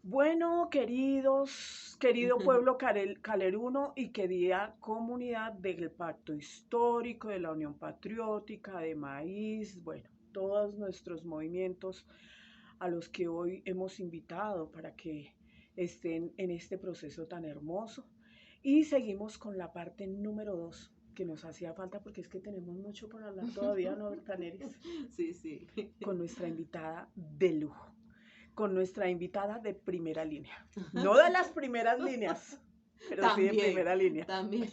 Bueno, querido pueblo caleruno y querida comunidad del Pacto Histórico, de la Unión Patriótica, de Maíz, bueno, todos nuestros movimientos a los que hoy hemos invitado para que estén en este proceso tan hermoso. Y seguimos con la parte número 2 que nos hacía falta porque es que tenemos mucho por hablar todavía, ¿no, Bertaneris? Sí, sí. Con nuestra invitada de lujo, con nuestra invitada de primera línea. No de las primeras líneas, pero sí de También, primera línea. también.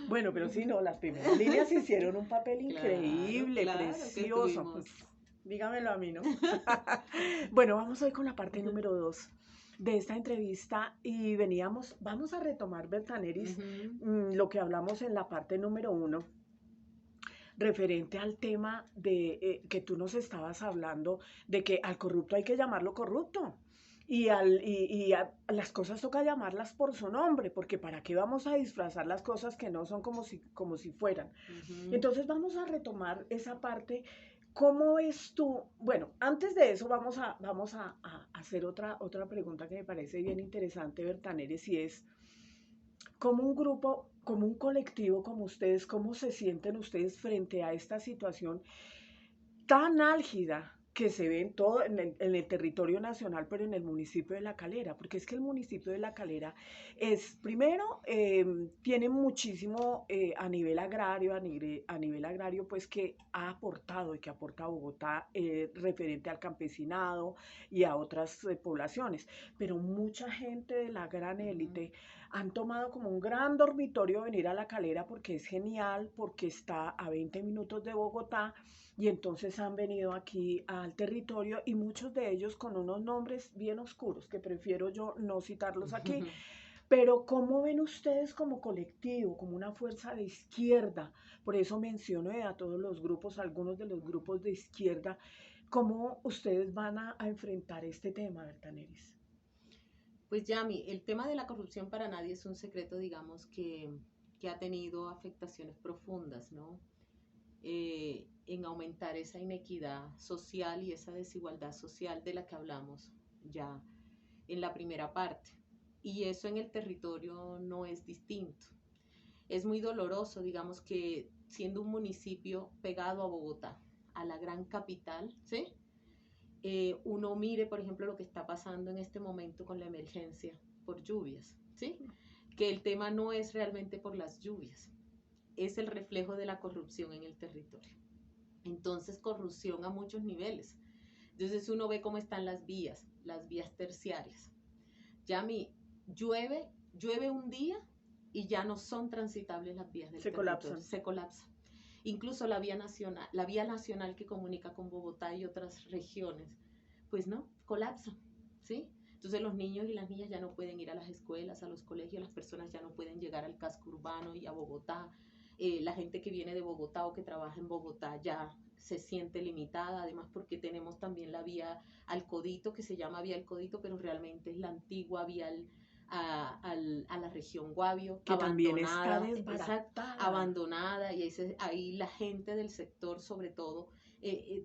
Bueno, pero sí, no, las primeras líneas hicieron un papel Claro, increíble, claro que precioso. estuvimos. Dígamelo a mí, ¿no? Bueno, vamos hoy con la parte número 2 de esta entrevista y vamos a retomar, Bertaneris, Ujú. lo que hablamos en la parte número 1 referente al tema de que tú nos estabas hablando de que al corrupto hay que llamarlo corrupto. Y las cosas toca llamarlas por su nombre, porque ¿para qué vamos a disfrazar las cosas que no son como si fueran? Ujú. Entonces vamos a retomar esa parte. ¿Cómo ves tú? Bueno, antes de eso vamos a hacer otra pregunta que me parece bien interesante, Bertaneres, y es, como un grupo, como un colectivo como ustedes, ¿cómo se sienten ustedes frente a esta situación tan álgida que se ve en todo en el territorio nacional, pero en el municipio de La Calera? Porque es que el municipio de La Calera es, primero, tiene muchísimo a nivel agrario, a nivel agrario, pues que ha aportado y que aporta a Bogotá referente al campesinado y a otras poblaciones, pero mucha gente de la gran Ujú. élite han tomado como un gran dormitorio venir a La Calera porque es genial, porque está a 20 minutos de Bogotá y entonces han venido aquí al territorio y muchos de ellos con unos nombres bien oscuros que prefiero yo no citarlos aquí. Pero ¿cómo ven ustedes como colectivo, como una fuerza de izquierda? Por eso menciono a todos los grupos, algunos de los grupos de izquierda, ¿cómo ustedes van a enfrentar este tema, Bertaneris? Pues Yami, el tema de la corrupción para nadie es un secreto, digamos, que ha tenido afectaciones profundas, ¿no? En aumentar esa inequidad social y esa desigualdad social de la que hablamos ya en la primera parte. Y eso en el territorio no es distinto. Es muy doloroso, digamos, que siendo un municipio pegado a Bogotá, a la gran capital, ¿sí? Uno mire, por ejemplo, lo que está pasando en este momento con la emergencia por lluvias, ¿sí? Que el tema no es realmente por las lluvias, es el reflejo de la corrupción en el territorio. Entonces, corrupción a muchos niveles. Entonces, uno ve cómo están las vías terciarias. Ya mi llueve un día y ya no son transitables las vías del Se territorio, colapsan. se colapsa. Incluso la vía nacional que comunica con Bogotá y otras regiones, pues no, colapsa, ¿sí? Entonces los niños y las niñas ya no pueden ir a las escuelas, a los colegios, las personas ya no pueden llegar al casco urbano y a Bogotá. La gente que viene de Bogotá o que trabaja en Bogotá ya se siente limitada, además porque tenemos también la vía al Codito, que se llama vía al Codito, pero realmente es la antigua vía a la región Guavio, Que también está abandonada, esa, desbaratada. abandonada, y ahí la gente del sector, sobre todo,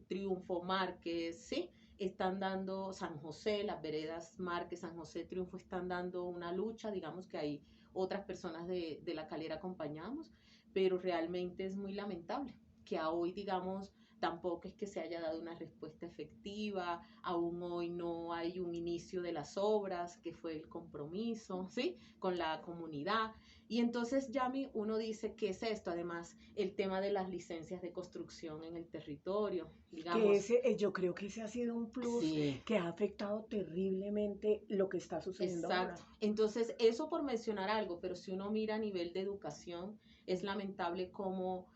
Triunfo, Márquez, ¿sí? Están dando San José, las veredas Márquez, San José, Triunfo, están dando una lucha, digamos que hay otras personas de la calera acompañamos, pero realmente es muy lamentable que a hoy, digamos, tampoco es que se haya dado una respuesta efectiva, aún hoy no hay un inicio de las obras, que fue el compromiso, ¿sí? Con la comunidad. Y entonces, Yami, uno dice, ¿qué es esto? Además, el tema de las licencias de construcción en el territorio, Que digamos, ese, yo creo que ese ha sido un plus sí, que ha afectado terriblemente lo que está sucediendo ahora. exacto. Entonces, eso por mencionar algo, pero si uno mira a nivel de educación, es lamentable cómo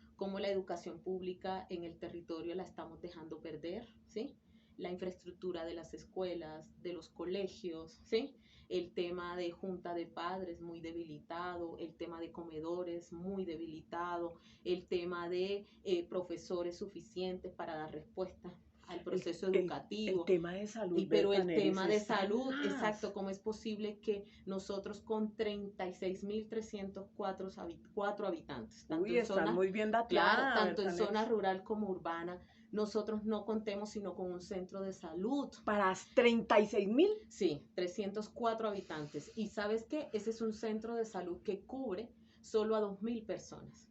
la educación pública en el territorio la estamos dejando perder, ¿sí? La infraestructura de las escuelas, de los colegios, ¿sí? El tema de junta de padres muy debilitado, el tema de comedores muy debilitado, el tema de profesores suficientes para dar respuesta al El, proceso el educativo. tema de salud, Y pero el Bertaneris, tema de es salud, tenaz. exacto, ¿cómo es posible que nosotros con 36.304 habitantes, Uy, estás muy bien claro, dateada, tanto en zona Bertaneris. rural como urbana, nosotros no contemos sino con un centro de salud. ¿Para 36.000? Sí, 304 habitantes. ¿Y sabes qué? Ese es un centro de salud que cubre solo a 2.000 personas.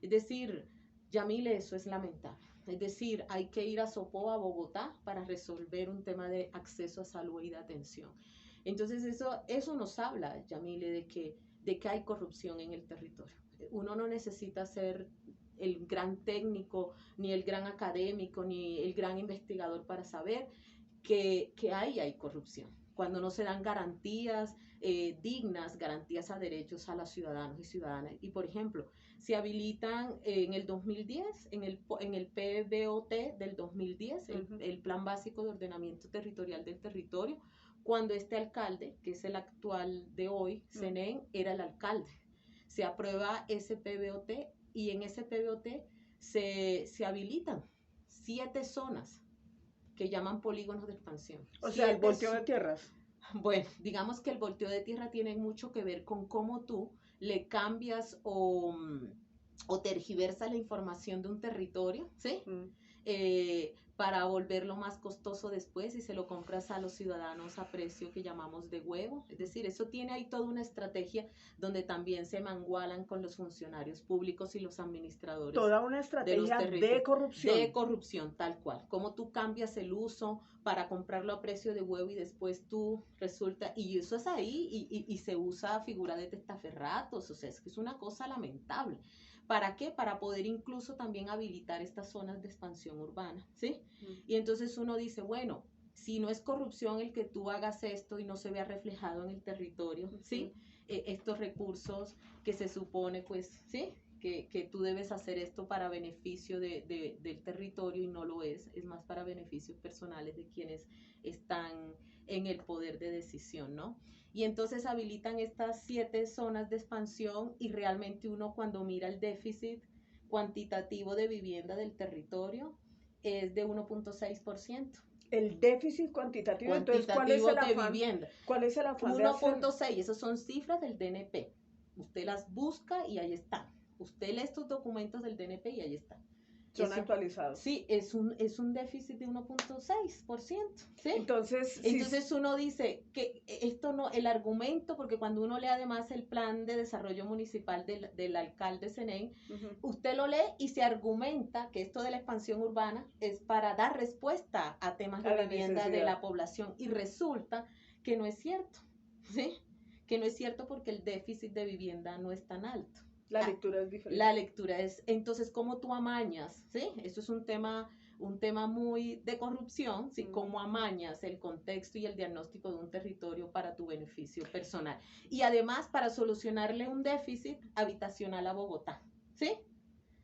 Es decir, Yamile, eso es lamentable. Es decir, hay que ir a Sopó, a Bogotá, para resolver un tema de acceso a salud y de atención. Entonces, eso nos habla, Yamile, de que hay corrupción en el territorio. Uno no necesita ser el gran técnico, ni el gran académico, ni el gran investigador para saber que hay corrupción. Cuando no se dan garantías dignas, garantías a derechos a los ciudadanos y ciudadanas. Y, por ejemplo, se habilitan en el 2010, en el PBOT del 2010, el Plan Básico de Ordenamiento Territorial del Territorio, cuando este alcalde, que es el actual de hoy, Senén, era el alcalde. Se aprueba ese PBOT y en ese PBOT se habilitan 7 zonas que llaman polígonos de expansión. O sea, el volteo de tierras. Bueno, digamos que el volteo de tierra tiene mucho que ver con cómo tú le cambias o tergiversas la información de un territorio, ¿sí? Para volverlo más costoso después y se lo compras a los ciudadanos a precio que llamamos de huevo. Es decir, eso tiene ahí toda una estrategia donde también se mangualan con los funcionarios públicos y los administradores. Toda una estrategia de corrupción. De corrupción, tal cual. Cómo tú cambias el uso para comprarlo a precio de huevo y después tú resulta, y eso es ahí, y se usa figura de testaferratos, o sea, es que es una cosa lamentable. ¿Para qué? Para poder incluso también habilitar estas zonas de expansión urbana, ¿sí? Y entonces uno dice, bueno, si no es corrupción el que tú hagas esto y no se vea reflejado en el territorio, ¿sí? Estos recursos que se supone, pues, ¿sí? Que tú debes hacer esto para beneficio del territorio y no lo es más para beneficios personales de quienes están en el poder de decisión, ¿no? Y entonces habilitan estas 7 zonas de expansión y realmente uno cuando mira el déficit cuantitativo de vivienda del territorio es de 1.6%. El déficit cuantitativo, entonces, ¿cuál es el afán? Vivienda. ¿Cuál es el afán? 1.6, esas son cifras del DNP. Usted las busca y ahí están. Usted lee estos documentos del DNP y ahí están. Son actualizados. Sí, es un déficit de 1.6%. ¿Sí? Entonces uno dice que esto no, el argumento, porque cuando uno lee además el plan de desarrollo municipal del alcalde Senén, usted lo lee y se argumenta que esto de la expansión urbana es para dar respuesta a temas de vivienda de la población y resulta que no es cierto, ¿sí? Que no es cierto porque el déficit de vivienda no es tan alto. La lectura es diferente. La lectura es, entonces, ¿cómo tú amañas? ¿Sí? Eso es un tema muy de corrupción, ¿sí? Cómo amañas el contexto y el diagnóstico de un territorio para tu beneficio personal. Y además para solucionarle un déficit habitacional a Bogotá, ¿sí?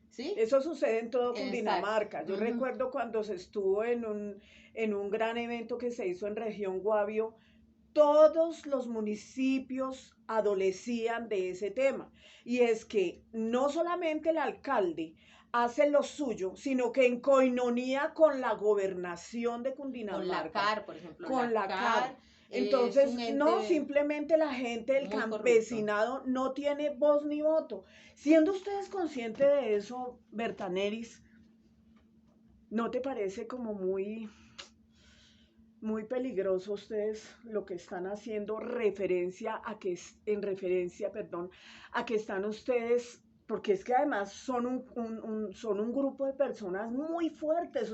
¿Sí? Eso sucede en todo Cundinamarca. Yo recuerdo cuando se estuvo en un gran evento que se hizo en Región Guavio, todos los municipios adolecían de ese tema. Y es que no solamente el alcalde hace lo suyo, sino que en coinonía con la gobernación de Cundinamarca. Con la CAR, por ejemplo. Con la CAR. Entonces, no, simplemente la gente, el campesinado, no tiene voz ni voto. Siendo ustedes conscientes de eso, Bertaneris, ¿no te parece como muy peligroso ustedes lo que están haciendo en referencia, a que están ustedes, porque es que además son un grupo de personas muy fuertes,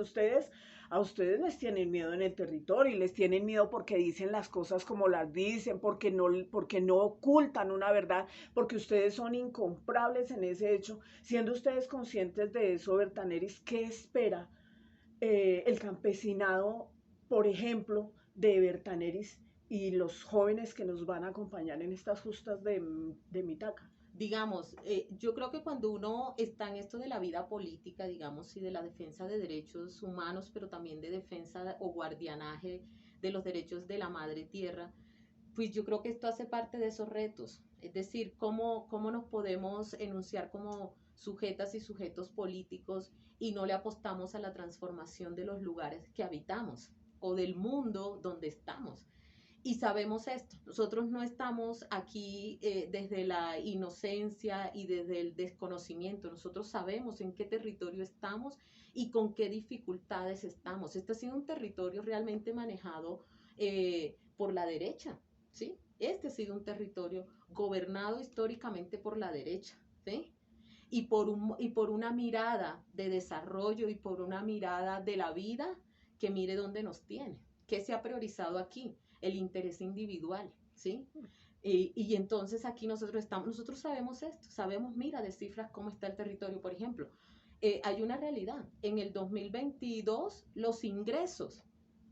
a ustedes les tienen miedo en el territorio y les tienen miedo porque dicen las cosas como las dicen, porque no ocultan una verdad, porque ustedes son incomprables en ese hecho. Siendo ustedes conscientes de eso, Bertaneris, ¿qué espera el campesinado, por ejemplo, de Bertaneris y los jóvenes que nos van a acompañar en estas justas de Mitaca? Digamos, yo creo que cuando uno está en esto de la vida política, digamos, y de la defensa de derechos humanos, pero también de defensa o guardianaje de los derechos de la madre tierra, pues yo creo que esto hace parte de esos retos. Es decir, cómo nos podemos enunciar como sujetas y sujetos políticos y no le apostamos a la transformación de los lugares que habitamos o del mundo donde estamos. Y sabemos esto, nosotros no estamos aquí desde la inocencia y desde el desconocimiento, nosotros sabemos en qué territorio estamos y con qué dificultades estamos. Este ha sido un territorio realmente manejado por la derecha, ¿sí? Este ha sido un territorio gobernado históricamente por la derecha, ¿sí? Y por una mirada de desarrollo y por una mirada de la vida que mire dónde nos tiene. ¿Qué se ha priorizado aquí? El interés individual, ¿sí? Y entonces aquí nosotros sabemos esto, sabemos, mira, de cifras cómo está el territorio, por ejemplo. Hay una realidad, en el 2022 los ingresos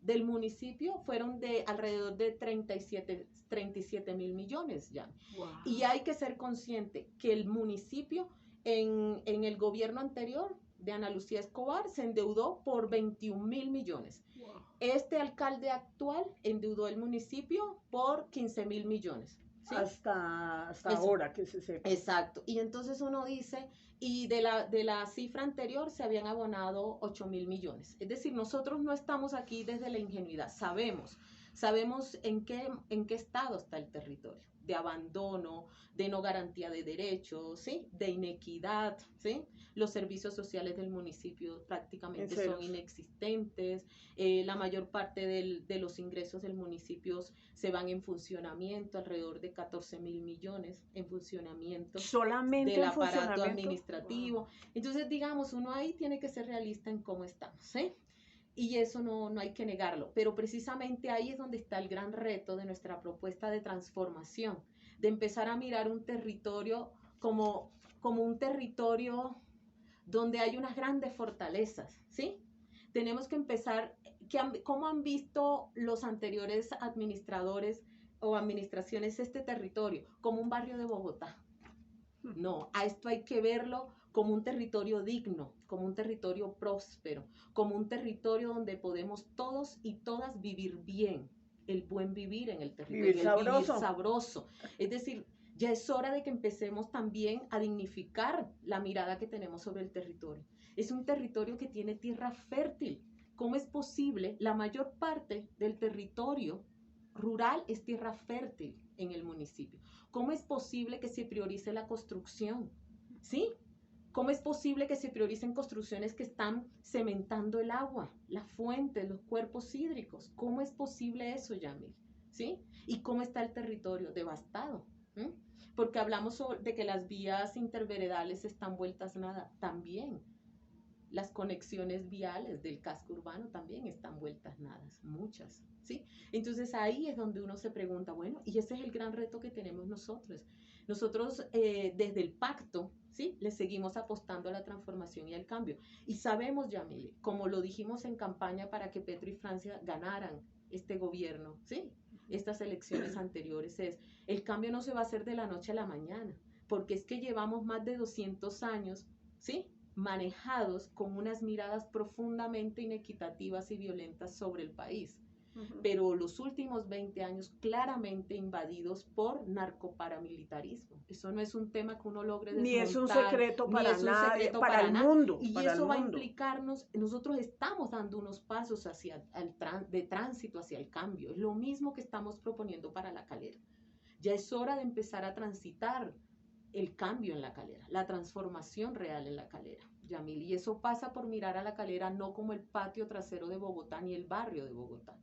del municipio fueron de alrededor de 37 mil millones ya. Wow. Y hay que ser consciente que el municipio en el gobierno anterior de Ana Lucía Escobar se endeudó por 21 mil millones. Wow. Este alcalde actual endeudó el municipio por 15 mil millones. ¿Sí? Hasta ahora que se sepa. Exacto. Y entonces uno dice, y de la cifra anterior se habían abonado 8 mil millones. Es decir, nosotros no estamos aquí desde la ingenuidad, sabemos en qué estado está el territorio, de abandono, de no garantía de derechos, ¿sí? De inequidad, ¿sí? Los servicios sociales del municipio prácticamente son inexistentes, la mayor parte de los ingresos del municipio se van en funcionamiento, alrededor de 14 mil millones en funcionamiento. Solamente del en aparato administrativo. Wow. Entonces, digamos, uno ahí tiene que ser realista en cómo estamos, ¿sí? Y eso no hay que negarlo, pero precisamente ahí es donde está el gran reto de nuestra propuesta de transformación, de empezar a mirar un territorio como un territorio donde hay unas grandes fortalezas, ¿sí? Tenemos que empezar, ¿cómo han visto los anteriores administradores o administraciones este territorio? Como un barrio de Bogotá. No, a esto hay que verlo como un territorio digno, como un territorio próspero, como un territorio donde podemos todos y todas vivir bien, el buen vivir en el territorio, vivir sabroso. Vivir sabroso. Es decir, ya es hora de que empecemos también a dignificar la mirada que tenemos sobre el territorio. Es un territorio que tiene tierra fértil. ¿Cómo es posible? La mayor parte del territorio rural es tierra fértil en el municipio. ¿Cómo es posible que se priorice la construcción? ¿Sí? ¿Cómo es posible que se prioricen construcciones que están cementando el agua, las fuentes, los cuerpos hídricos? ¿Cómo es posible eso, Yamil? ¿Sí? ¿Y cómo está el territorio? Devastado. ¿Mm? Porque hablamos de que las vías interveredales están vueltas nada. También. Las conexiones viales del casco urbano también están vueltas nada, muchas, ¿sí? Entonces ahí es donde uno se pregunta, bueno, y ese es el gran reto que tenemos nosotros. Nosotros desde el pacto, ¿sí? Le seguimos apostando a la transformación y al cambio. Y sabemos, Yamile, como lo dijimos en campaña para que Petro y Francia ganaran este gobierno, ¿sí? Estas elecciones anteriores, el cambio no se va a hacer de la noche a la mañana, porque es que llevamos más de 200 años, ¿sí? Manejados con unas miradas profundamente inequitativas y violentas sobre el país. Pero los últimos 20 años claramente invadidos por narcoparamilitarismo. Eso no es un tema que uno logre desmontar. Ni es un secreto para nadie, para el mundo. Y eso va a implicarnos, nosotros estamos dando unos pasos de tránsito hacia el cambio. Es lo mismo que estamos proponiendo para La Calera. Ya es hora de empezar a transitar el cambio en La Calera, la transformación real en La Calera, Yamil. Y eso pasa por mirar a La Calera no como el patio trasero de Bogotá ni el barrio de Bogotá.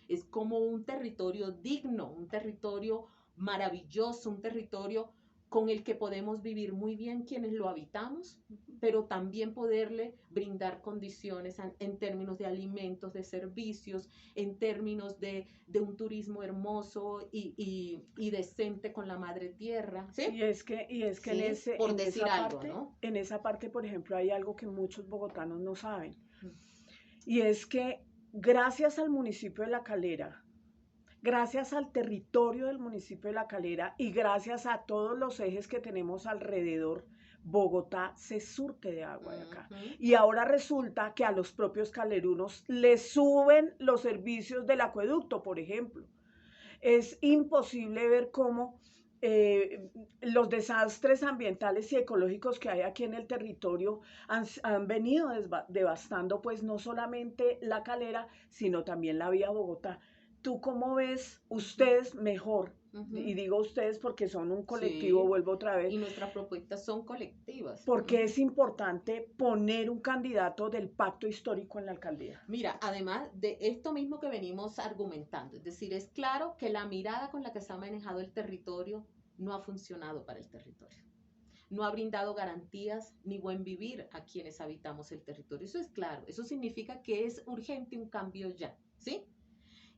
Es como un territorio digno, un territorio maravilloso, un territorio con el que podemos vivir muy bien quienes lo habitamos, pero también poderle brindar condiciones en términos de alimentos, de servicios, en términos de un turismo hermoso y decente con la madre tierra. ¿Sí? Y es que sí, en esa parte, ¿no? En esa parte, por ejemplo, hay algo que muchos bogotanos no saben. Y es que gracias al municipio de La Calera, gracias al territorio del municipio de La Calera y gracias a todos los ejes que tenemos alrededor, Bogotá se surte de agua de acá. Y ahora resulta que a los propios calerunos les suben los servicios del acueducto, por ejemplo. Es imposible ver cómo los desastres ambientales y ecológicos que hay aquí en el territorio han venido devastando pues no solamente La Calera, sino también la vía Bogotá. ¿tú cómo ves ustedes mejor? Ujú. Y digo ustedes porque son un colectivo, Sí, vuelvo otra vez, y nuestras propuestas son colectivas. porque Ujú. es importante poner un candidato del pacto histórico en la alcaldía. Mira, además de esto mismo que venimos argumentando, es decir, es claro que la mirada con la que se ha manejado el territorio no ha funcionado para el territorio. No ha brindado garantías ni buen vivir a quienes habitamos el territorio. Eso es claro. Eso significa que es urgente un cambio ya, ¿sí?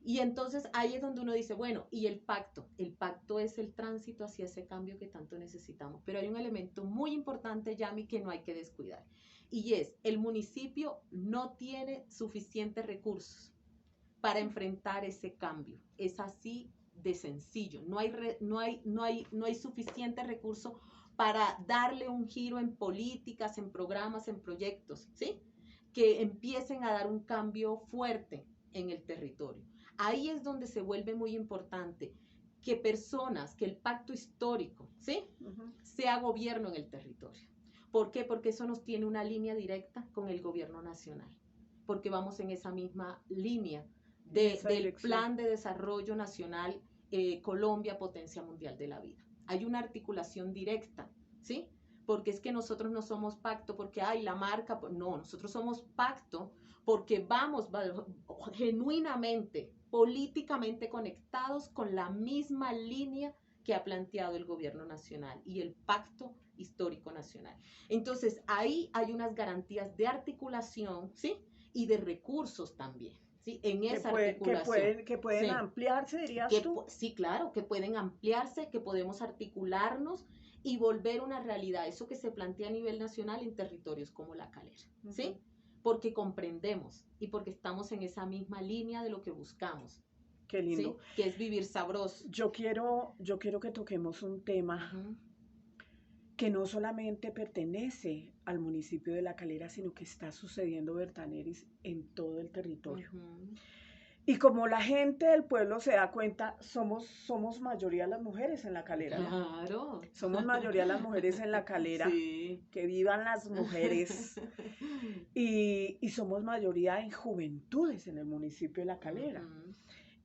Y entonces ahí es donde uno dice, bueno, ¿y el pacto? El pacto es el tránsito hacia ese cambio que tanto necesitamos. Pero hay un elemento muy importante, Yami, que no hay que descuidar. Y es, el municipio no tiene suficientes recursos para enfrentar ese cambio. Es así de sencillo. No hay suficiente recurso para darle un giro en políticas, en programas, en proyectos, ¿sí? Que empiecen a dar un cambio fuerte en el territorio. Ahí es donde se vuelve muy importante que personas, que el pacto histórico, ¿sí? Sea gobierno en el territorio. ¿Por qué? Porque eso nos tiene una línea directa con el gobierno nacional. Porque vamos en esa misma línea del Plan de Desarrollo Nacional Colombia, Potencia Mundial de la Vida. Hay una articulación directa, ¿sí? Porque es que nosotros no somos pacto porque hay la marca, no, nosotros somos pacto porque vamos genuinamente, políticamente conectados con la misma línea que ha planteado el gobierno nacional y el pacto histórico nacional. Entonces, ahí hay unas garantías de articulación, ¿sí? Y de recursos también, ¿sí? En esa articulación. Que pueden Sí. ampliarse, dirías tú. Sí, claro, que pueden ampliarse, que podemos articularnos y volver una realidad, eso que se plantea a nivel nacional en territorios como La Calera, ¿sí? Porque comprendemos y porque estamos en esa misma línea de lo que buscamos. Qué lindo. ¿Sí? Que es vivir sabroso. Yo quiero que toquemos un tema que no solamente pertenece al municipio de La Calera, sino que está sucediendo, Bertaneris, en todo el territorio. Y como la gente del pueblo se da cuenta, somos mayoría las mujeres en La Calera, ¿no? Claro. Somos mayoría las mujeres en La Calera. Sí. Que vivan las mujeres. Y somos mayoría en juventudes en el municipio de La Calera.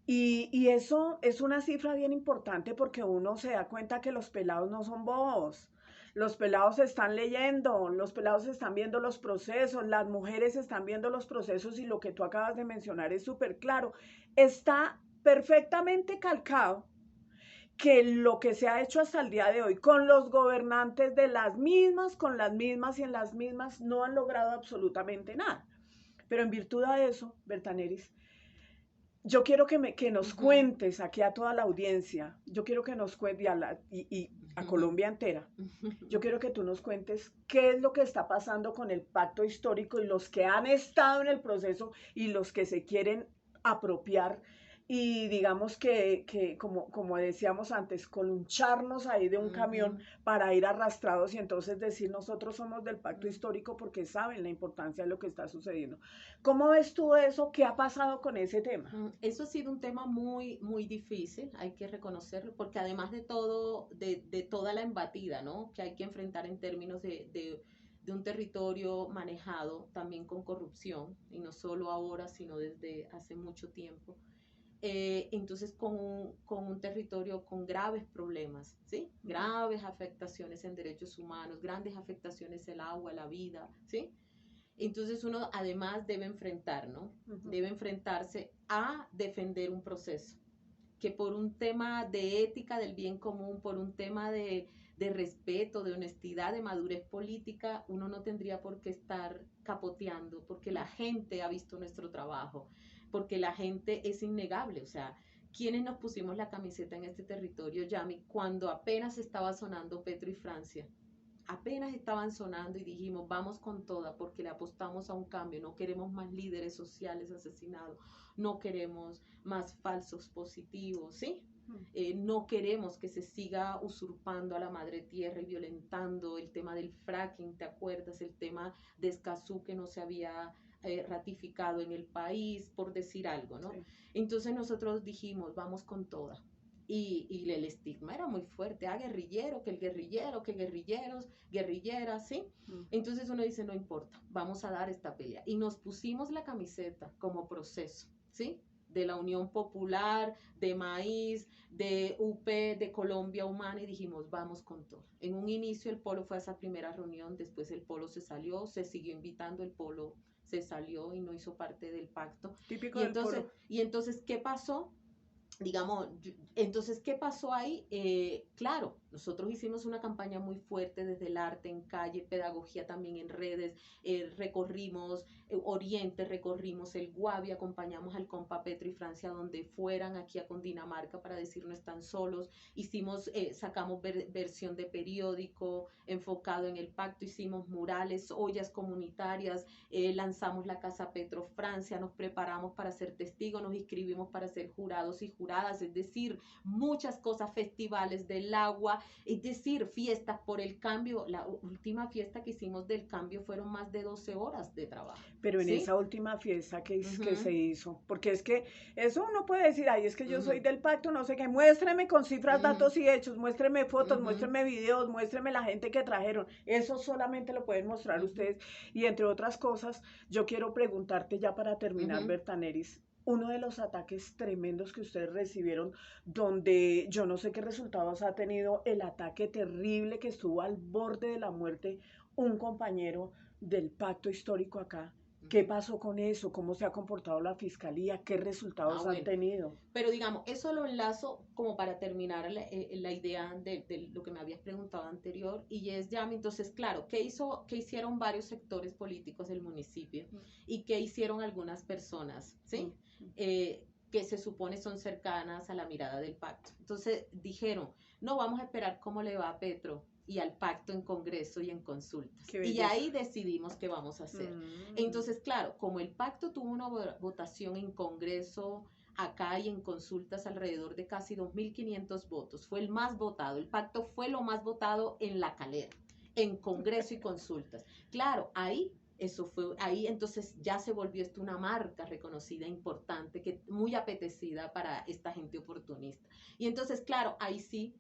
Y eso es una cifra bien importante porque uno se da cuenta que los pelados no son bobos. Los pelados están leyendo, los pelados están viendo los procesos, las mujeres están viendo los procesos y lo que tú acabas de mencionar es súper claro. Está perfectamente calcado que lo que se ha hecho hasta el día de hoy con los gobernantes de las mismas, con las mismas y en las mismas, no han logrado absolutamente nada. Pero en virtud de eso, Bertaneris, yo quiero que nos cuentes aquí a toda la audiencia, yo quiero que nos cuentes y a Colombia entera, yo quiero que tú nos cuentes qué es lo que está pasando con el pacto histórico y los que han estado en el proceso y los que se quieren apropiar y digamos que como decíamos antes, coluncharnos ahí de un camión para ir arrastrados y entonces decir nosotros somos del pacto histórico porque saben la importancia de lo que está sucediendo. ¿Cómo ves tú eso? ¿Qué ha pasado con ese tema? Eso ha sido un tema muy, muy difícil, hay que reconocerlo, porque además de todo, de toda la embatida, ¿no? Que hay que enfrentar en términos de un territorio manejado también con corrupción, y no solo ahora, sino desde hace mucho tiempo. Entonces con un territorio con graves problemas, ¿sí? Graves afectaciones en derechos humanos, grandes afectaciones el agua, la vida, ¿sí? Entonces uno además debe enfrentar, ¿no? Debe enfrentarse a defender un proceso, que por un tema de ética del bien común, por un tema de respeto, de honestidad, de madurez política, uno no tendría por qué estar capoteando, porque la gente ha visto nuestro trabajo, porque la gente es innegable, o sea, ¿quiénes nos pusimos la camiseta en este territorio, Yami, cuando apenas estaba sonando Petro y Francia? Apenas estaban sonando y dijimos, vamos con toda porque le apostamos a un cambio, no queremos más líderes sociales asesinados, no queremos más falsos positivos, ¿sí? No queremos que se siga usurpando a la madre tierra y violentando el tema del fracking, ¿te acuerdas? El tema de Escazú que no se había ratificado en el país, por decir algo, ¿no? Sí. Entonces nosotros dijimos, vamos con toda. Y el estigma era muy fuerte, guerrillero, que guerrilleros, guerrilleras, ¿sí? Entonces uno dice, no importa, vamos a dar esta pelea. Y nos pusimos la camiseta como proceso, ¿sí? de la Unión Popular, de Maíz, de UP, de Colombia Humana, y dijimos, vamos con todo. En un inicio el Polo fue a esa primera reunión, después el Polo se salió, se siguió invitando, el Polo se salió y no hizo parte del pacto. Típico del Polo. Y entonces, ¿qué pasó? Digamos, entonces, ¿qué pasó ahí? Claro, nosotros hicimos una campaña muy fuerte desde el arte en calle, pedagogía también en redes, recorrimos Oriente, recorrimos el Guavi, acompañamos al compa Petro y Francia donde fueran, aquí a Cundinamarca para decir no están solos, sacamos versión de periódico enfocado en el pacto, hicimos murales, ollas comunitarias, lanzamos la Casa Petro Francia, nos preparamos para ser testigos, nos inscribimos para ser jurados y juradas, es decir, muchas cosas, festivales del agua, es decir, fiestas por el cambio. La última fiesta que hicimos del cambio fueron más de 12 horas de trabajo. Pero en ¿sí? esa última fiesta que se hizo, porque es que eso uno puede decir, ay, es que yo soy del pacto, no sé qué, muéstreme con cifras, datos y hechos, muéstreme fotos, muéstreme videos, muéstreme la gente que trajeron, eso solamente lo pueden mostrar ustedes, y entre otras cosas, yo quiero preguntarte ya para terminar, Bertaneris, uno de los ataques tremendos que ustedes recibieron, donde yo no sé qué resultados ha tenido el ataque terrible que estuvo al borde de la muerte un compañero del pacto histórico acá. ¿Qué pasó con eso? ¿Cómo se ha comportado la fiscalía? ¿Qué resultados han tenido? Pero digamos, eso lo enlazo como para terminar la idea de lo que me habías preguntado anterior, y es ya, entonces, claro, ¿qué hicieron varios sectores políticos del municipio y qué hicieron algunas personas, ¿sí? Que se supone son cercanas a la mirada del pacto? Entonces dijeron, no, vamos a esperar cómo le va a Petro y al pacto en Congreso y en consultas. Y ahí decidimos qué vamos a hacer. Entonces, claro, como el pacto tuvo una votación en Congreso acá y en consultas alrededor de casi 2.500 votos, fue el más votado. El pacto fue lo más votado en La Calera, en Congreso y consultas. Claro, ahí entonces ya se volvió esto una marca reconocida, importante, muy apetecida para esta gente oportunista. Y entonces, claro, ahí sí,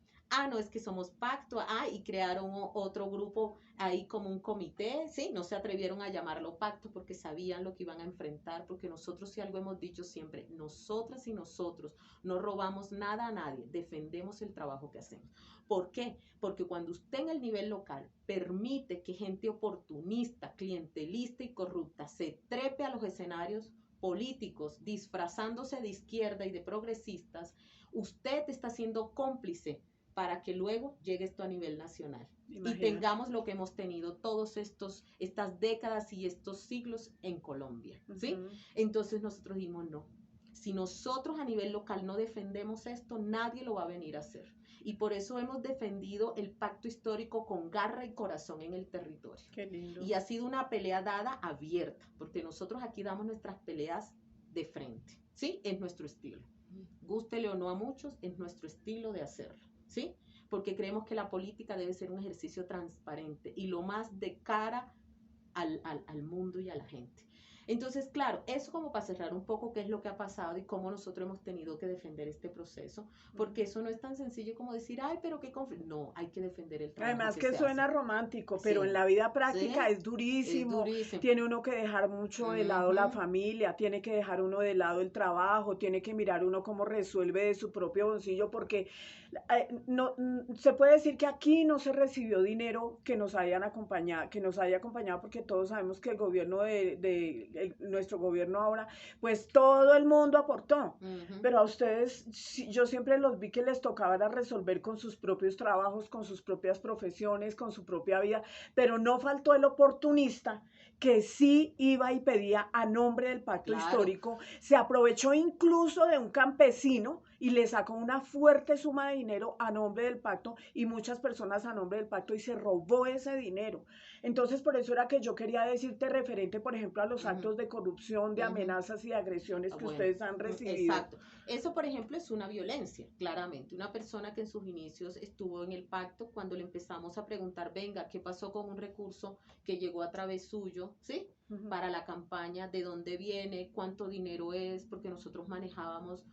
no, es que somos pacto, y crearon otro grupo ahí como un comité, sí, no se atrevieron a llamarlo pacto porque sabían lo que iban a enfrentar, porque nosotros, si algo hemos dicho siempre, nosotras y nosotros no robamos nada a nadie, defendemos el trabajo que hacemos. ¿Por qué? Porque cuando usted en el nivel local permite que gente oportunista, clientelista y corrupta se trepe a los escenarios políticos disfrazándose de izquierda y de progresistas, usted está siendo cómplice para que luego llegue esto a nivel nacional. Imagina. Y tengamos lo que hemos tenido estas décadas y estos siglos en Colombia, ¿sí? Entonces nosotros dijimos, no, si nosotros a nivel local no defendemos esto, nadie lo va a venir a hacer. Y por eso hemos defendido el pacto histórico con garra y corazón en el territorio. Qué lindo. Y ha sido una pelea dada abierta, porque nosotros aquí damos nuestras peleas de frente, ¿sí? Es nuestro estilo. Gústele o no a muchos, es nuestro estilo de hacerlo, ¿sí? Porque creemos que la política debe ser un ejercicio transparente y lo más de cara al mundo y a la gente. Entonces, claro, eso como para cerrar un poco qué es lo que ha pasado y cómo nosotros hemos tenido que defender este proceso, porque eso no es tan sencillo como decir, ay, pero qué conflicto. No, hay que defender el trabajo. Además que suena romántico, pero en la vida práctica es durísimo. Tiene uno que dejar mucho de lado la familia, tiene que dejar uno de lado el trabajo, tiene que mirar uno cómo resuelve de su propio bolsillo, porque no se puede decir que aquí no se recibió dinero que nos haya acompañado, porque todos sabemos que el gobierno nuestro gobierno ahora, pues todo el mundo aportó, pero a ustedes, yo siempre los vi que les tocaba resolver con sus propios trabajos, con sus propias profesiones, con su propia vida, pero no faltó el oportunista que sí iba y pedía a nombre del pacto histórico, se aprovechó incluso de un campesino y le sacó una fuerte suma de dinero a nombre del pacto y muchas personas a nombre del pacto y se robó ese dinero. Entonces, por eso era que yo quería decirte referente, por ejemplo, a los actos de corrupción, de amenazas y de agresiones que ustedes han recibido. Exacto. Eso, por ejemplo, es una violencia, claramente. Una persona que en sus inicios estuvo en el pacto, cuando le empezamos a preguntar, venga, ¿qué pasó con un recurso que llegó a través suyo? ¿Sí? para la campaña, de dónde viene, cuánto dinero es, porque nosotros manejábamos,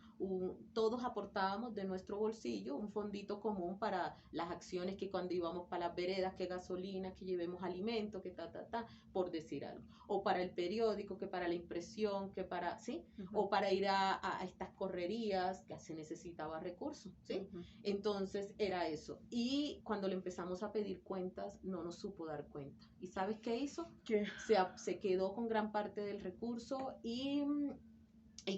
todos aportábamos de nuestro bolsillo un fondito común para las acciones, que cuando íbamos para las veredas, que gasolina, que llevemos alimento, que por decir algo, o para el periódico, que para la impresión, que para, ¿sí? O para ir a estas correrías, que se necesitaba recursos, ¿sí? Entonces era eso. Y cuando le empezamos a pedir cuentas, no nos supo dar cuenta. ¿Y sabes qué hizo? ¿Qué? Se quedó con gran parte del recurso y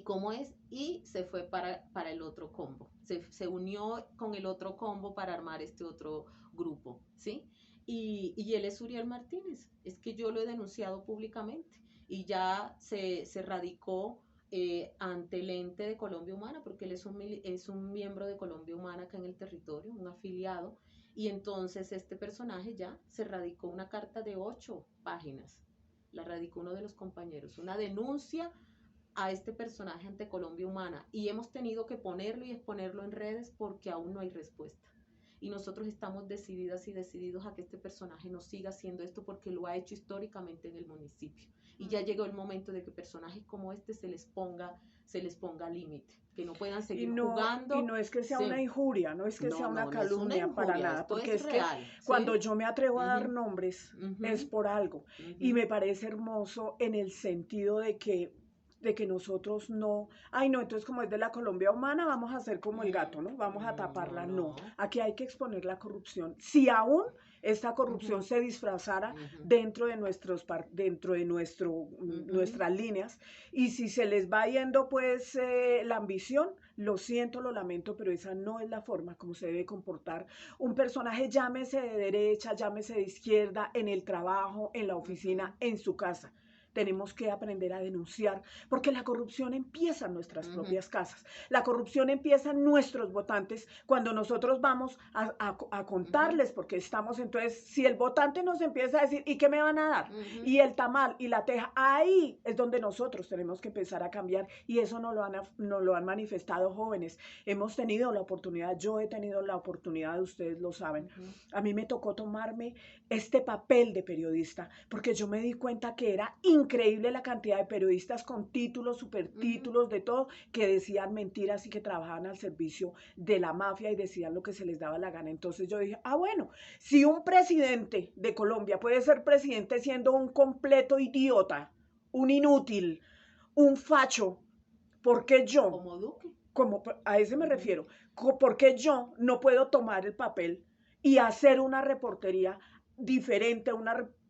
cómo es, y se fue para el otro combo. Se unió con el otro combo para armar este otro grupo, ¿sí? Y él es Uriel Martínez. Es que yo lo he denunciado públicamente y ya se radicó ante el ente de Colombia Humana, porque él es un miembro de Colombia Humana acá en el territorio, un afiliado, y entonces este personaje ya se radicó una carta de 8 páginas, la radicó uno de los compañeros, una denuncia a este personaje ante Colombia Humana, y hemos tenido que ponerlo y exponerlo en redes porque aún no hay respuesta. Y nosotros estamos decididas y decididos a que este personaje no siga haciendo esto, porque lo ha hecho históricamente en el municipio. Y ya llegó el momento de que personajes como este se les ponga límite, que no puedan seguir jugando. Y no es que sea una injuria, no es que sea una calumnia, es una para nada, porque es real, que cuando yo me atrevo a dar nombres es por algo. Y me parece hermoso en el sentido de que nosotros no, ay no, entonces como es de la Colombia Humana, vamos a hacer como el gato, ¿no? Vamos a taparla, no. Aquí hay que exponer la corrupción. Si aún esta corrupción se disfrazara dentro de nuestras líneas, y si se les va yendo pues la ambición, lo siento, lo lamento, pero esa no es la forma como se debe comportar un personaje, llámese de derecha, llámese de izquierda, en el trabajo, en la oficina, en su casa. Tenemos que aprender a denunciar, porque la corrupción empieza en nuestras propias casas. La corrupción empieza en nuestros votantes cuando nosotros vamos a contarles, porque estamos, entonces, si el votante nos empieza a decir, ¿y qué me van a dar? Y el tamal y la teja, ahí es donde nosotros tenemos que empezar a cambiar, y eso nos lo han manifestado jóvenes. Hemos tenido la oportunidad, yo he tenido la oportunidad, ustedes lo saben. A mí me tocó tomarme este papel de periodista, porque yo me di cuenta que era increíble la cantidad de periodistas con títulos, supertítulos, de todo, que decían mentiras y que trabajaban al servicio de la mafia y decían lo que se les daba la gana. Entonces yo dije, bueno, si un presidente de Colombia puede ser presidente siendo un completo idiota, un inútil, un facho, ¿por qué yo? Como Duque. A ese me refiero. ¿Por qué yo no puedo tomar el papel y hacer una reportería diferente,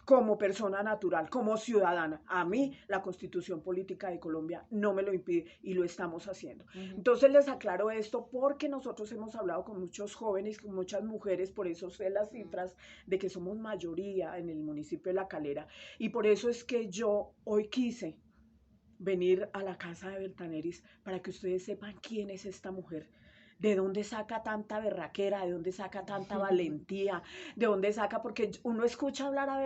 como persona natural, como ciudadana? A mí la Constitución Política de Colombia no me lo impide y lo estamos haciendo. Entonces les aclaro esto porque nosotros hemos hablado con muchos jóvenes, con muchas mujeres, por eso sé las cifras de que somos mayoría en el municipio de La Calera, y por eso es que yo hoy quise venir a la casa de Bertaneris para que ustedes sepan quién es esta mujer, de dónde saca tanta berraquera, de dónde saca tanta valentía, de dónde saca, porque uno escucha hablar a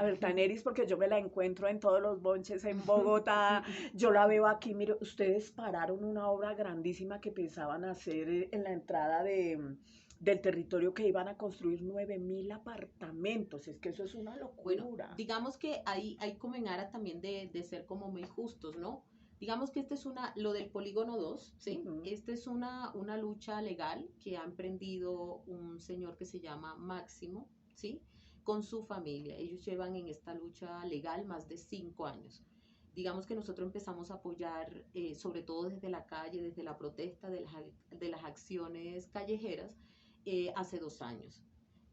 Bertaneris porque yo me la encuentro en todos los bonches en Bogotá, yo la veo aquí. Mire, ustedes pararon una obra grandísima que pensaban hacer en la entrada del territorio, que iban a construir 9.000 apartamentos. Es que eso es una locura. Bueno, digamos que hay como en aras también de ser como muy justos, ¿no? Digamos que lo del polígono 2, ¿sí? Esta es una lucha legal que ha emprendido un señor que se llama Máximo, ¿sí? Con su familia. Ellos llevan en esta lucha legal más de 5 años. Digamos que nosotros empezamos a apoyar, sobre todo desde la calle, desde la protesta, de las acciones callejeras, hace 2 años.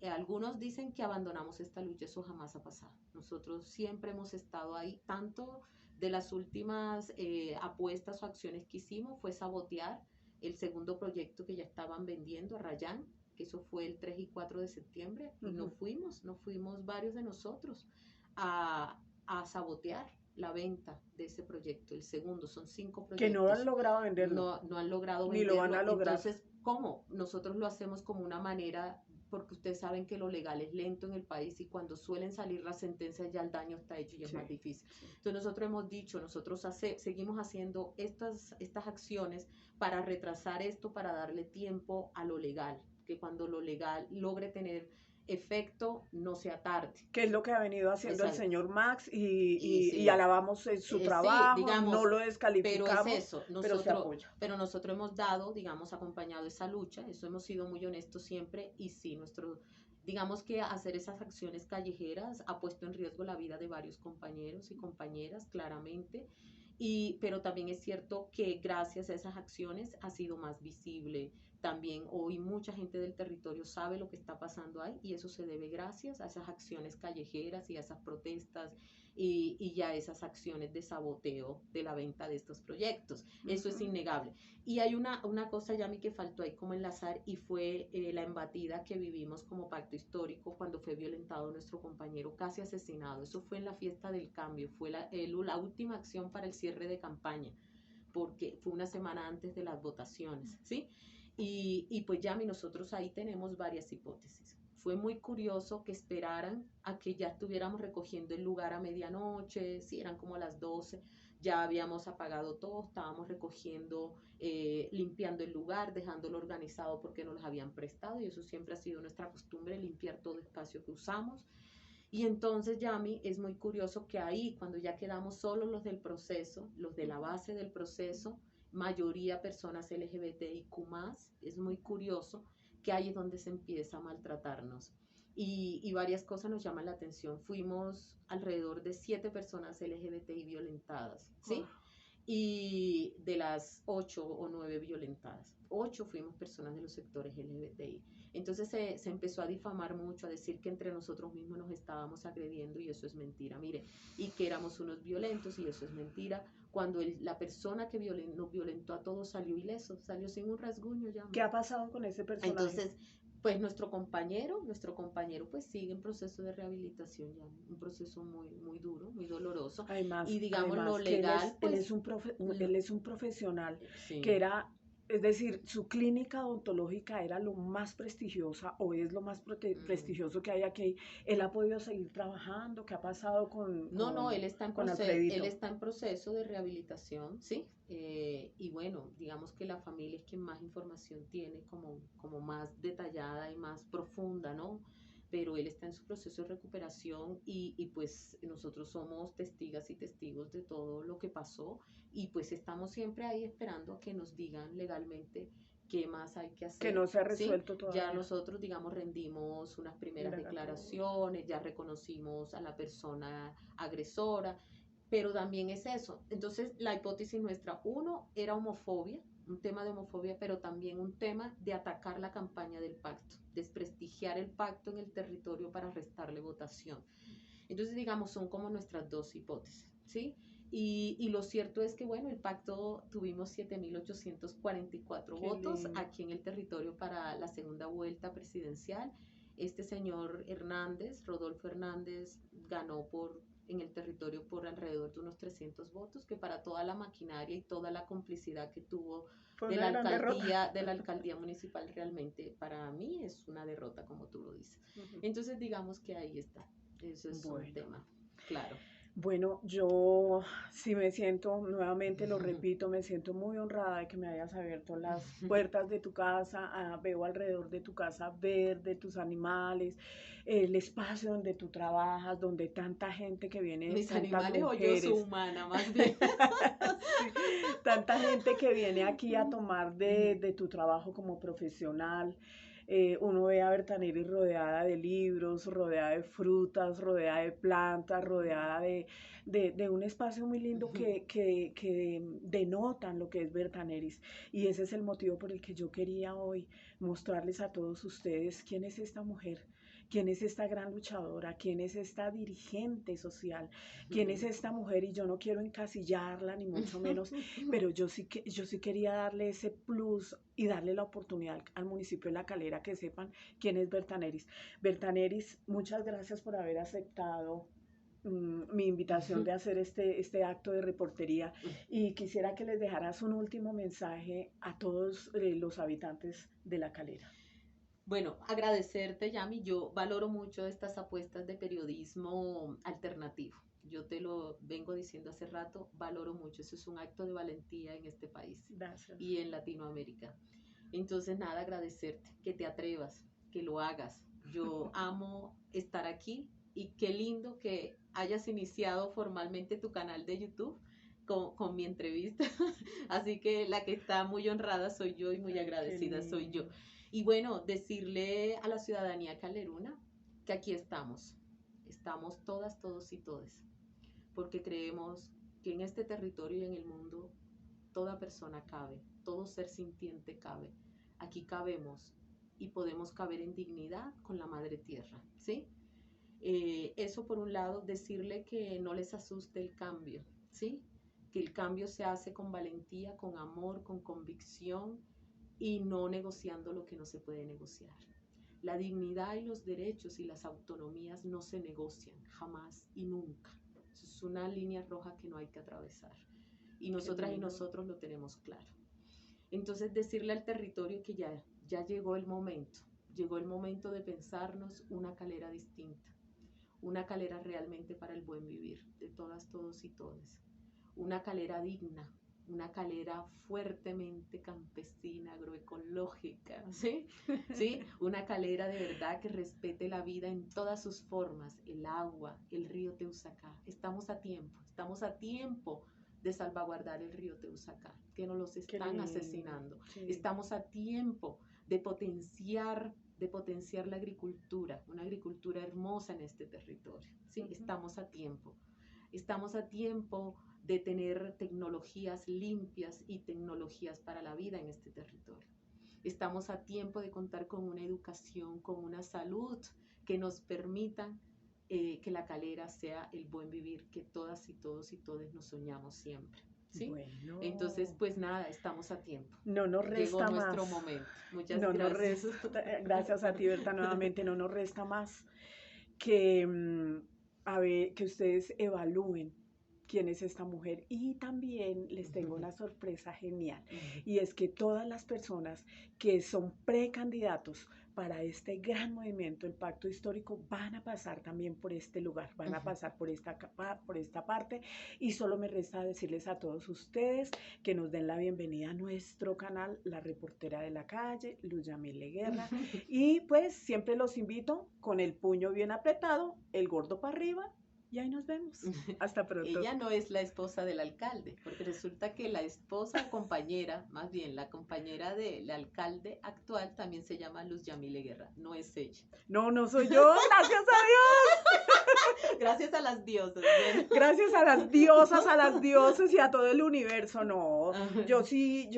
Algunos dicen que abandonamos esta lucha, eso jamás ha pasado. Nosotros siempre hemos estado ahí, tanto de las últimas apuestas o acciones que hicimos fue sabotear el segundo proyecto que ya estaban vendiendo a Rayán, que eso fue el 3 y 4 de septiembre, y nos fuimos varios de nosotros a sabotear la venta de ese proyecto, el segundo, son 5 proyectos. Que no han logrado venderlo. No han logrado venderlo. Ni lo van a lograr. Entonces, ¿cómo? Nosotros lo hacemos como una manera, porque ustedes saben que lo legal es lento en el país, y cuando suelen salir las sentencias ya el daño está hecho y es más difícil. Entonces nosotros hemos dicho, nosotros seguimos haciendo estas acciones para retrasar esto, para darle tiempo a lo legal, que cuando lo legal logre tener efecto no sea tarde. Que es lo que ha venido haciendo el Exacto. señor Max Y y sí, alabamos su sí, trabajo, digamos, no lo pero es descalificamos, eso, pero se apoya. pero nosotros hemos dado, digamos, acompañado esa lucha, eso hemos sido muy honestos siempre y sí, digamos que hacer esas acciones callejeras ha puesto en riesgo la vida de varios compañeros y compañeras, claramente, pero también es cierto que gracias a esas acciones ha sido más visible. También hoy mucha gente del territorio sabe lo que está pasando ahí y eso se debe gracias a esas acciones callejeras y a esas protestas y ya esas acciones de saboteo de la venta de estos proyectos. Eso es innegable. Y hay una cosa, Yami, que faltó ahí como enlazar y fue la embatida que vivimos como pacto histórico cuando fue violentado nuestro compañero, casi asesinado. Eso fue en la fiesta del cambio, fue la última acción para el cierre de campaña, porque fue una semana antes de las votaciones, ¿sí? Y pues Yami, nosotros ahí tenemos varias hipótesis. Fue muy curioso que esperaran a que ya estuviéramos recogiendo el lugar a medianoche, sí, eran como las 12, ya habíamos apagado todo, estábamos recogiendo, limpiando el lugar, dejándolo organizado porque nos los habían prestado y eso siempre ha sido nuestra costumbre, limpiar todo espacio que usamos. Y entonces, Yami, es muy curioso que ahí, cuando ya quedamos solos los del proceso, los de la base del proceso, mayoría personas LGBTIQ+, es muy curioso que ahí es donde se empieza a maltratarnos. Y varias cosas nos llaman la atención. Fuimos alrededor de 7 personas LGBTI violentadas, ¿sí? Y de las 8 o 9 violentadas, 8 fuimos personas de los sectores LGBTI. Entonces se empezó a difamar mucho, a decir que entre nosotros mismos nos estábamos agrediendo y eso es mentira, mire, y que éramos unos violentos y eso es mentira, cuando la persona que nos violentó a todos salió ileso, salió sin un rasguño ya. ¿Qué ha pasado con ese personaje? Entonces, pues nuestro compañero pues sigue en proceso de rehabilitación ya, un proceso muy, muy duro, muy doloroso. Además, y digamos además lo legal, él pues, es un profesional sí. que era, es decir, su clínica odontológica era lo más prestigiosa o es lo más prestigioso que hay aquí. Él ha podido seguir trabajando. ¿Qué ha pasado No, él está Alfredito? Él está en proceso de rehabilitación, ¿sí? Y bueno, digamos que la familia es quien más información tiene, como más detallada y más profunda, ¿no? Pero él está en su proceso de recuperación y pues nosotros somos testigas y testigos de todo lo que pasó y pues estamos siempre ahí esperando a que nos digan legalmente qué más hay que hacer. Que no se ha resuelto ¿sí? todavía. Ya nosotros, digamos, rendimos unas primeras declaraciones, ya reconocimos a la persona agresora, pero también es eso. Entonces, la hipótesis nuestra, uno, era homofobia, un tema de homofobia, pero también un tema de atacar la campaña del pacto, desprestigiar el pacto en el territorio para restarle votación. Entonces, digamos, son como nuestras dos hipótesis, ¿sí? Y lo cierto es que, bueno, el pacto tuvimos 7.844 votos lindo. aquí en el territorio para la segunda vuelta presidencial. Este señor Hernández, Rodolfo Hernández, ganó en el territorio por alrededor de unos 300 votos, que para toda la maquinaria y toda la complicidad que tuvo de la alcaldía municipal, realmente para mí es una derrota, como tú lo dices. Entonces, digamos que ahí está. Eso es un tema, claro. Bueno, yo sí me siento, nuevamente lo repito, me siento muy honrada de que me hayas abierto las puertas de tu casa, veo alrededor de tu casa verde, tus animales, el espacio donde tú trabajas, donde tanta gente que viene, mis tantas animales mujeres, o yo soy humana, más bien. sí, tanta gente que viene aquí a tomar de tu trabajo como profesional. Uno ve a Bertaneris rodeada de libros, rodeada de frutas, rodeada de plantas, rodeada de un espacio muy lindo que denotan lo que es Bertaneris. Y ese es el motivo por el que yo quería hoy mostrarles a todos ustedes quién es esta mujer. ¿Quién es esta gran luchadora? ¿Quién es esta dirigente social? ¿Quién es esta mujer? Y yo no quiero encasillarla, ni mucho menos, pero yo sí quería darle ese plus y darle la oportunidad al municipio de La Calera que sepan quién es Bertaneris. Bertaneris, muchas gracias por haber aceptado mi invitación de hacer este acto de reportería y quisiera que les dejaras un último mensaje a todos los habitantes de La Calera. Bueno, agradecerte, Yami. Yo valoro mucho estas apuestas de periodismo alternativo. Yo te lo vengo diciendo hace rato, valoro mucho. Eso es un acto de valentía en este país. Gracias. Y en Latinoamérica. Entonces, nada, agradecerte, que te atrevas, que lo hagas, Yo amo estar aquí y qué lindo que hayas iniciado formalmente tu canal de YouTube con mi entrevista. Así que la que está muy honrada soy yo y muy Ay, qué agradecida soy yo. lindo. Y bueno, decirle a la ciudadanía caleruna que aquí estamos. Estamos todas, todos y todes. Porque creemos que en este territorio y en el mundo toda persona cabe, todo ser sintiente cabe. Aquí cabemos y podemos caber en dignidad con la madre tierra, ¿sí? Eso por un lado, decirle que no les asuste el cambio, ¿sí? Que el cambio se hace con valentía, con amor, con convicción y no negociando lo que no se puede negociar. La dignidad y los derechos y las autonomías no se negocian jamás y nunca. Eso es una línea roja que no hay que atravesar. Y nosotras y nosotros lo tenemos claro. Entonces decirle al territorio que ya llegó el momento de pensarnos una calera distinta, una calera realmente para el buen vivir de todas, todos y todes, una calera digna, una calera fuertemente campesina, agroecológica, ¿sí? ¿Sí? Una calera de verdad que respete la vida en todas sus formas, el agua, el río Teusaca. Estamos a tiempo de salvaguardar el río Teusaca, que nos los están asesinando. Sí. Estamos a tiempo de potenciar la agricultura, una agricultura hermosa en este territorio. ¿Sí? Estamos a tiempo. Estamos a tiempo de tener tecnologías limpias y tecnologías para la vida en este territorio. Estamos a tiempo de contar con una educación, con una salud que nos permitan que la calera sea el buen vivir que todas y todos y todes nos soñamos siempre. ¿Sí? Bueno. Entonces, pues nada, estamos a tiempo. No nos resta Llegó más. Nuestro momento. Muchas gracias. Gracias a ti, Berta, nuevamente. No nos resta más que, que ustedes evalúen quién es esta mujer, y también les tengo una sorpresa genial, y es que todas las personas que son precandidatos para este gran movimiento, el Pacto Histórico, van a pasar también por este lugar, van a pasar por esta parte, y solo me resta decirles a todos ustedes que nos den la bienvenida a nuestro canal, La Reportera de la Calle, Luz Yamile Guerra, y pues siempre los invito con el puño bien apretado, el gordo para arriba, y ahí nos vemos. Hasta pronto. Ella no es la esposa del alcalde, porque resulta que la esposa compañera, más bien la compañera del alcalde actual también se llama Luz Yamile Guerra, no es ella. No soy yo, gracias a Dios. Gracias a las diosas. Gracias a las diosas, a las diosas y a todo el universo, no. Yo sí,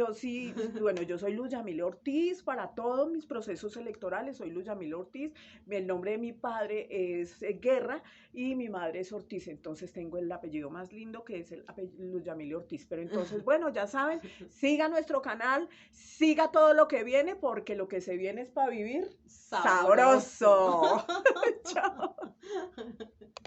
bueno, yo soy Luz Yamile Ortiz, para todos mis procesos electorales soy Luz Yamile Ortiz, el nombre de mi padre es Guerra y mi madre es Ortiz, entonces tengo el apellido más lindo que es el Luz Yamile Ortiz, pero entonces, bueno, ya saben, siga nuestro canal, siga todo lo que viene, porque lo que se viene es para vivir sabroso. Chao.